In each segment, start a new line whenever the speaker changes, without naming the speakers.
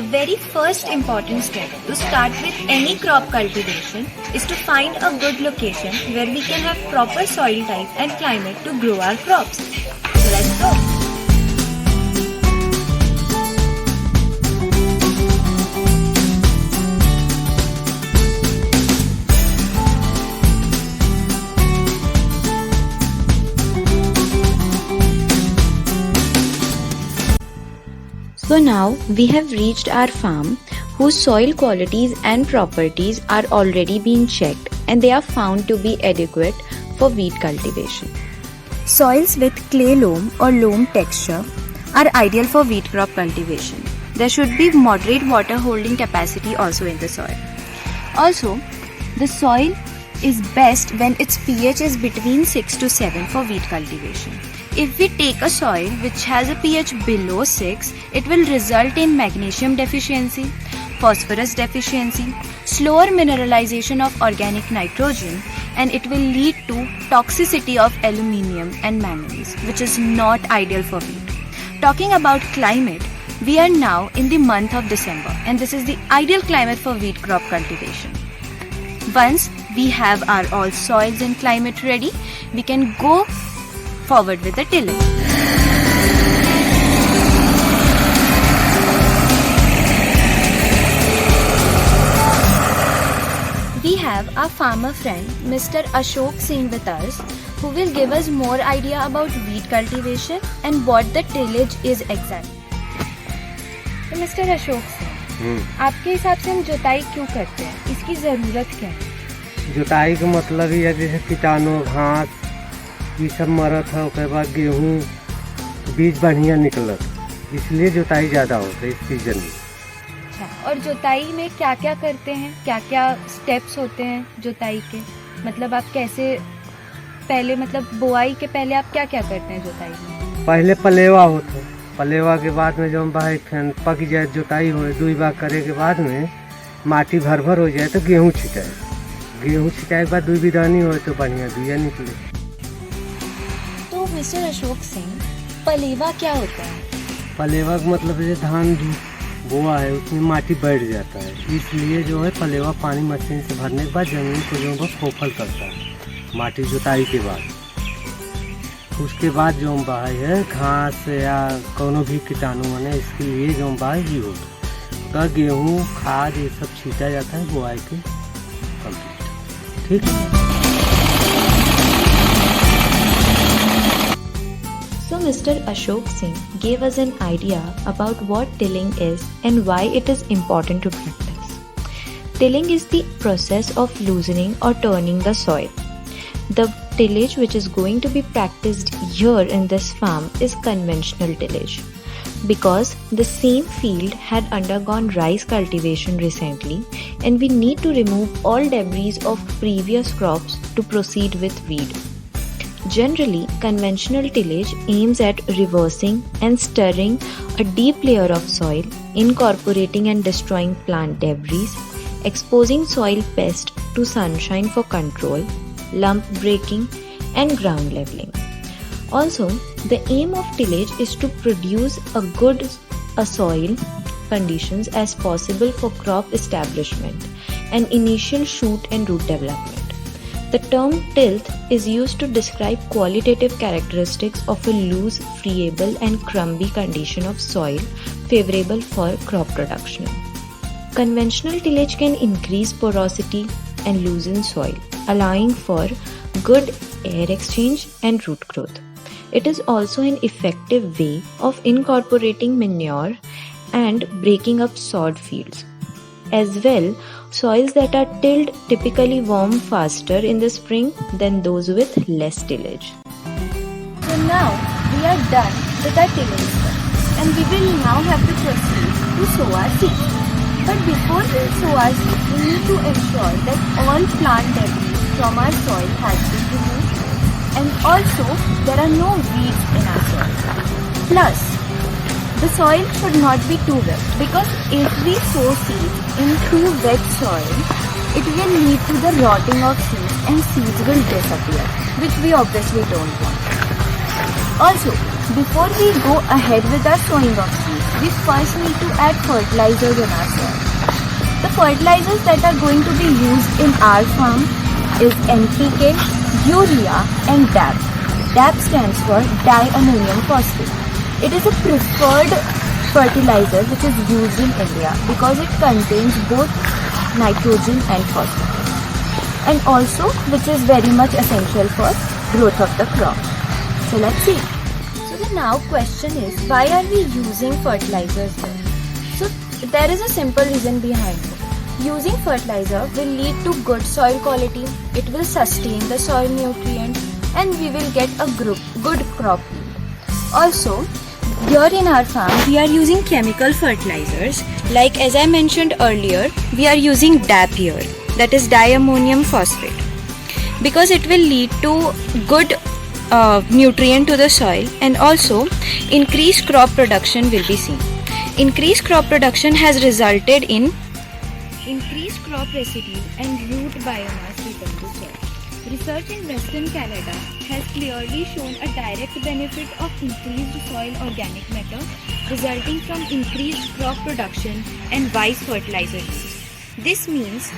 The very first important step to start with any crop cultivation is to find a good location where we can have proper soil type and climate to grow our crops. So let's go.
So now we have reached our farm whose soil qualities and properties are already being checked and they are found to be adequate for wheat cultivation.
Soils with clay loam or loam texture are ideal for wheat crop cultivation. There should be moderate water holding capacity also in the soil. Also, the soil is best when its pH is between 6 to 7 for wheat cultivation. If we take a soil which has a pH below 6, it will result in magnesium deficiency, phosphorus deficiency, slower mineralization of organic nitrogen, and it will lead to toxicity of aluminium and manganese, which is not ideal for wheat. Talking about climate, we are now in the month of December and this is the ideal climate for wheat crop cultivation. Once we have our all soils and climate ready, we can go forward with the tillage. We have our farmer friend Mr. Ashok Singh with us, who will give us more idea about wheat cultivation and what the tillage is exactly. तो mister Ashok Singh, आपके हिसाब से हम जुताई क्यों करते हैं? इसकी ज़रूरत क्या है?
जुताई का मतलब ये है जैसे कीटाणु घास ये सब मरत है, उसके बाद गेहूँ बीज बढ़िया निकलत, इसलिए जुताई ज़्यादा होता है इस सीजन में।
अच्छा, और जुताई में क्या क्या करते हैं, क्या क्या स्टेप्स होते हैं जुताई के? मतलब आप कैसे पहले, मतलब बुआई के पहले आप क्या क्या करते हैं जुताई में?
पहले पलेवा होता है, पलेवा के बाद में जब भाई फिर पक जाए जुताई हो, 2 बार करे के बाद में माटी भर भर हो जाए तो गेहूँ छिटाए, गेहूँ छिटाए के बाद 2 बिदानी हो तो बढ़िया बिया निकले।
तो मिस्टर अशोक सिंह, पलेवा क्या होता है?
पलेवा का मतलब है धान बोआ है उसमें माटी बैठ जाता है, इसलिए जो है पलेवा पानी मशीन से भरने के बाद जमीन को जो है खोखल करता है माटी जुताई के बाद। उसके बाद जो बहाई है घास या कोनो भी कीटाणु माने इसके लिए जो बहाई ही होता है, गेहूँ खाद ये सब छीटा जाता है बुआई के कंप्लीट। ठीक है।
So Mr. Ashok Singh gave us an idea about what tilling is and why it is important to practice. Tilling is the process of loosening or turning the soil. The tillage which is going to be practiced here in this farm is conventional tillage. Because the same field had undergone rice cultivation recently and we need to remove all debris of previous crops to proceed with wheat. Generally, conventional tillage aims at reversing and stirring a deep layer of soil, incorporating and destroying plant debris, exposing soil pests to sunshine for control, lump breaking, and ground leveling. Also, the aim of tillage is to produce a good soil conditions as possible for crop establishment and initial shoot and root development. The term tilth is used to describe qualitative characteristics of a loose, friable and crumbly condition of soil favorable for crop production. Conventional tillage can increase porosity and loosen soil, allowing for good air exchange and root growth. It is also an effective way of incorporating manure and breaking up sod fields. As well, soils that are tilled typically warm faster in the spring than those with less tillage.
So now we are done with our tilling step and we will now have to proceed to sow our seeds. But before we sow our seeds, we need to ensure that all plant debris from our soil has been removed and also there are no weeds in our soil. Plus, the soil should not be too wet because if we sow seeds in too wet soil, it will lead to the rotting of seeds and seeds will disappear, which we obviously don't want. Also, before we go ahead with our sowing of seeds, we first need to add fertilizers in our soil. The fertilizers that are going to be used in our farm is NPK, urea and DAP. DAP stands for diammonium phosphate. It is a preferred fertilizer which is used in India because it contains both nitrogen and phosphorus, and also which is very much essential for growth of the crop. So let's see. So the now question is, why are we using fertilizers here? So there is a simple reason behind it. Using fertilizer will lead to good soil quality, it will sustain the soil nutrients, and we will get a good crop yield. Also, here in our farm, we are using chemical fertilizers. Like as I mentioned earlier, we are using DAP here, that is diammonium phosphate, because it will lead to good nutrient to the soil, and also increased crop production will be seen. Increased crop production has resulted in increased crop residue and root biomass return to soil. Research in Western Canada has clearly shown a direct benefit of increased soil organic matter resulting from increased crop production and wise fertilizer use. This means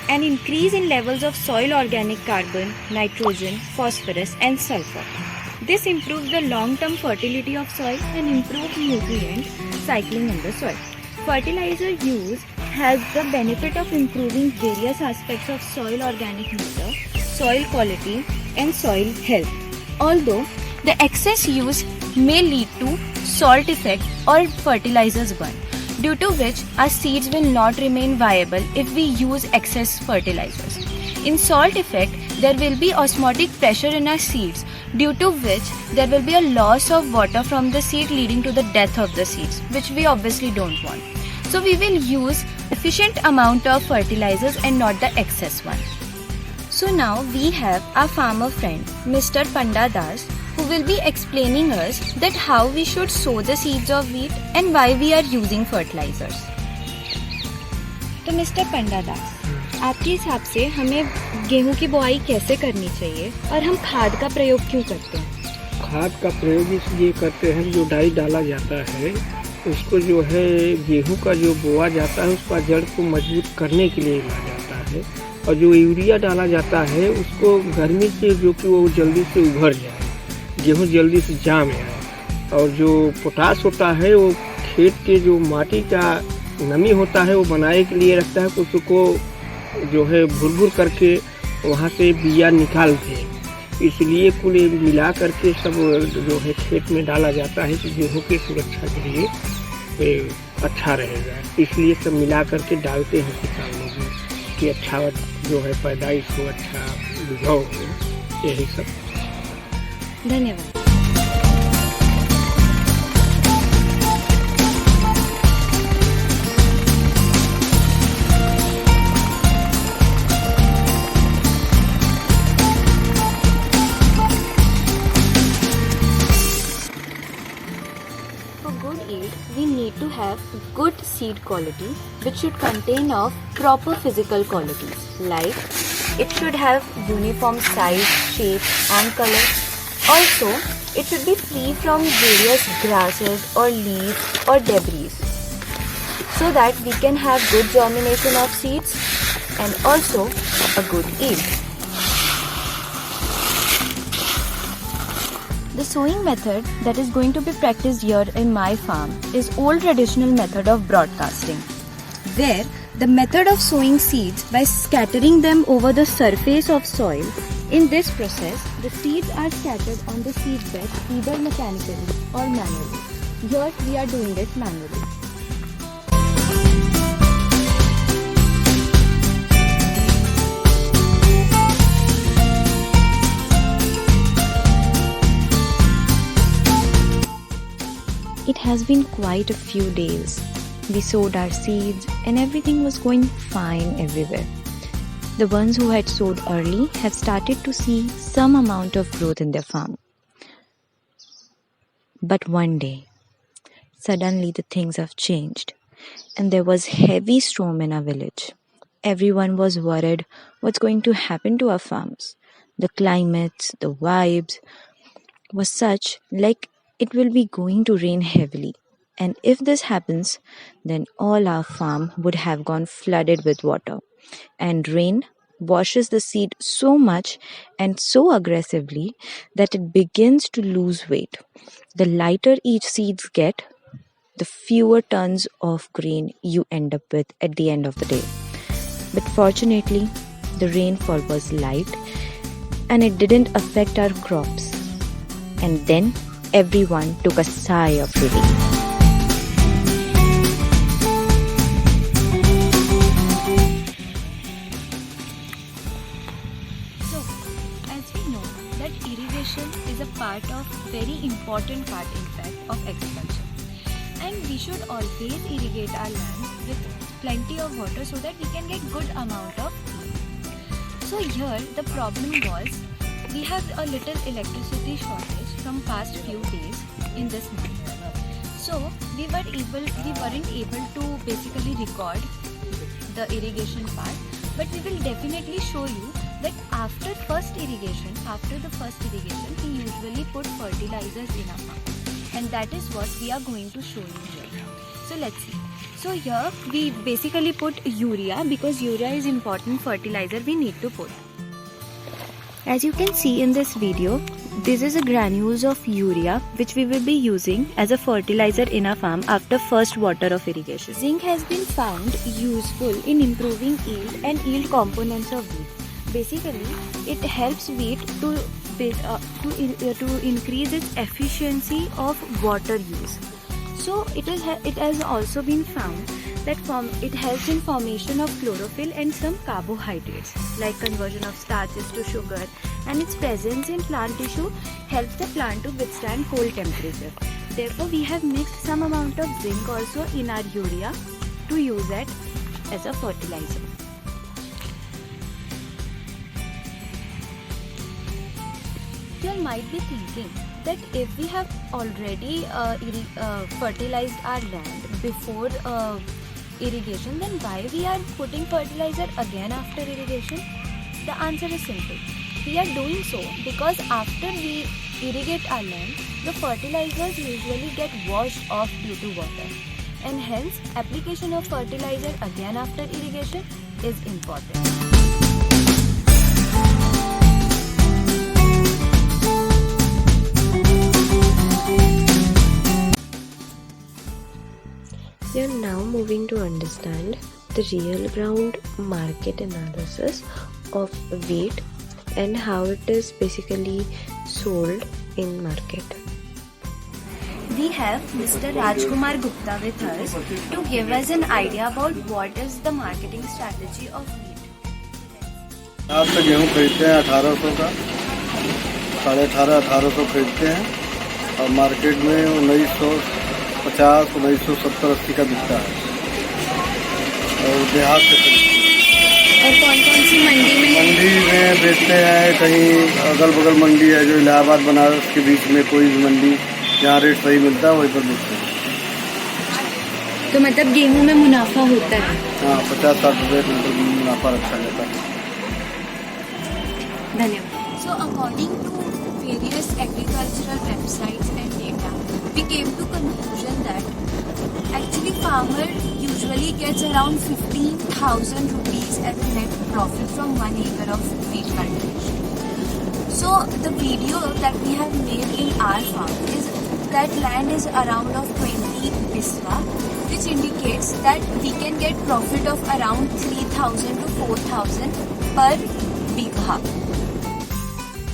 an increase in levels of soil organic carbon, nitrogen, phosphorus and sulfur. This improves the long-term fertility of soil and improves nutrient cycling in the soil. Fertilizer use has the benefit of improving various aspects of soil organic matter, soil quality and soil health. Although the excess use may lead to salt effect or fertilizers burn, due to which our seeds will not remain viable if we use excess fertilizers. In salt effect, there will be osmotic pressure in our seeds, due to which there will be a loss of water from the seed leading to the death of the seeds, which we obviously don't want. So we will use efficient amount of fertilizers and not the excess one. So now we have our farmer friend Mr. Panda Das, who will be explaining us that how we should sow the seeds of wheat and why we are using fertilizers. तो mister पंडा दास, आपके हिसाब से हमें गेहूं की बुआई कैसे करनी चाहिए और हम खाद का प्रयोग क्यों करते हैं?
खाद का प्रयोग इसलिए करते हैं, जो डाई डाला जाता है उसको जो है गेहूं का जो बोआ जाता है उसका जड़ को मजबूत करने के लिए डाला जाता है, और जो यूरिया डाला जाता है उसको गर्मी से जो कि वो जल्दी से उभर जाए, गेहूं जल्दी से जाम आए। और जो पोटास होता है वो खेत के जो माटी का नमी होता है वो बनाने के लिए रखता है, उसको जो है भुर करके वहाँ से बिया निकालते हैं। इसलिए कुल मिला करके सब जो है खेत में डाला जाता है कि गेहूँ की सुरक्षा के लिए अच्छा रहेगा। इसलिए सब मिला करके डालते हैं किसान लोग कि अच्छा जो है पैदाइश हो, अच्छा उगाव हो, यही सब।
धन्यवाद। We need to have good seed quality, which should contain of proper physical qualities, like it should have uniform size, shape and color. Also, it should be free from various grasses or leaves or debris, so that we can have good germination of seeds and also a good yield. The sowing method that is going to be practiced here in my farm is old traditional method of broadcasting, where the method of sowing seeds by scattering them over the surface of soil. In this process, the seeds are scattered on the seed bed either mechanically or manually. Here we are doing it manually.
It has been quite a few days. We sowed our seeds and everything was going fine everywhere. The ones who had sowed early have started to see some amount of growth in their farm. But one day, suddenly the things have changed and there was heavy storm in our village. Everyone was worried what's going to happen to our farms. The climates, the vibes was such like it will be going to rain heavily And if this happens, then all our farm would have gone flooded with water. And rain washes the seed so much and so aggressively that it begins to lose weight. The lighter each seeds get, the fewer tons of grain you end up with at the end of the day. But fortunately, the rainfall was light and it didn't affect our crops. And then everyone took a sigh of relief.
So, as we know that irrigation is a very important part in fact of agriculture. And we should always irrigate our land with plenty of water so that we can get good amount of rain. So here the problem was we have a little electricity shortage from past few days in this month. So we weren't able to basically record the irrigation part, but we will definitely show you that after the first irrigation, we usually put fertilizers in our farm. And that is what we are going to show you here. So let's see. So here we basically put urea because urea is important fertilizer we need to put. As you can see in this video, this is a granules of urea which we will be using as a fertilizer in our farm after first water of irrigation. Zinc has been found useful in improving yield and yield components of wheat. Basically, it helps wheat to increase its efficiency of water use. So it has also been found that it helps in formation of chlorophyll and some carbohydrates like conversion of starches to sugar, and its presence in plant tissue helps the plant to withstand cold temperature. Therefore, we have mixed some amount of zinc also in our urea to use it as a fertilizer. You might be thinking that if we have already fertilized our land before irrigation, then why we are putting fertilizer again after irrigation? The answer is simple. We are doing so because after we irrigate our land, the fertilizers usually get washed off due to water, and hence application of fertilizer again after irrigation is important.
We are now moving to understand the real ground market analysis of wheat and how it is basically sold in market.
We have Mr. Rajkumar Gupta with us to give us an idea about what is the marketing strategy of wheat.
आप तो गेहूँ खरीदते हैं 1800 का, 1850 खरीदते हैं और market में 1950, 1970, 80 का बिकता है और देहात से
और कौन कौन सी
मंडी में बेचते हैं। कहीं अगल बगल मंडी है जो इलाहाबाद बनारस के बीच में कोई भी मंडी जहाँ रेट सही मिलता है वहीं पर बेचते हैं।
तो मतलब गेहूं में मुनाफा होता है?
हाँ, 50-60 रुपये क्विंटल मुनाफा रखा जाता है।
धन्यवाद। So according to various agricultural websites and data, we came to conclusion that actually farmer usually gets around 15,000 rupees as a net profit from 1 acre of wheat cultivation. So the video that we have made in our farm is that land is around of 20 biswa, which indicates that we can get profit of around 3,000 to 4,000 per bigha.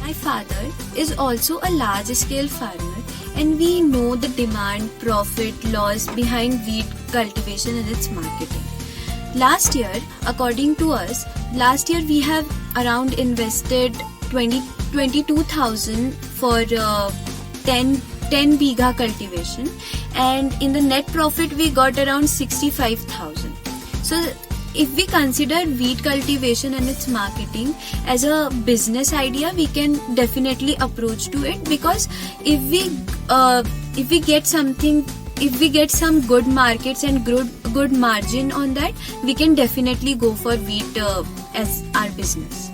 My father is also a large scale farmer, and we know the demand, profit, loss behind wheat cultivation and its marketing. Last year, according to us, we have around invested 22,000 for 10 bigha cultivation, and in the net profit we got around 65,000. So if we consider wheat cultivation and its marketing as a business idea, we can definitely approach to it, because if we get some good markets and good margin on that, we can definitely go for wheat as our business.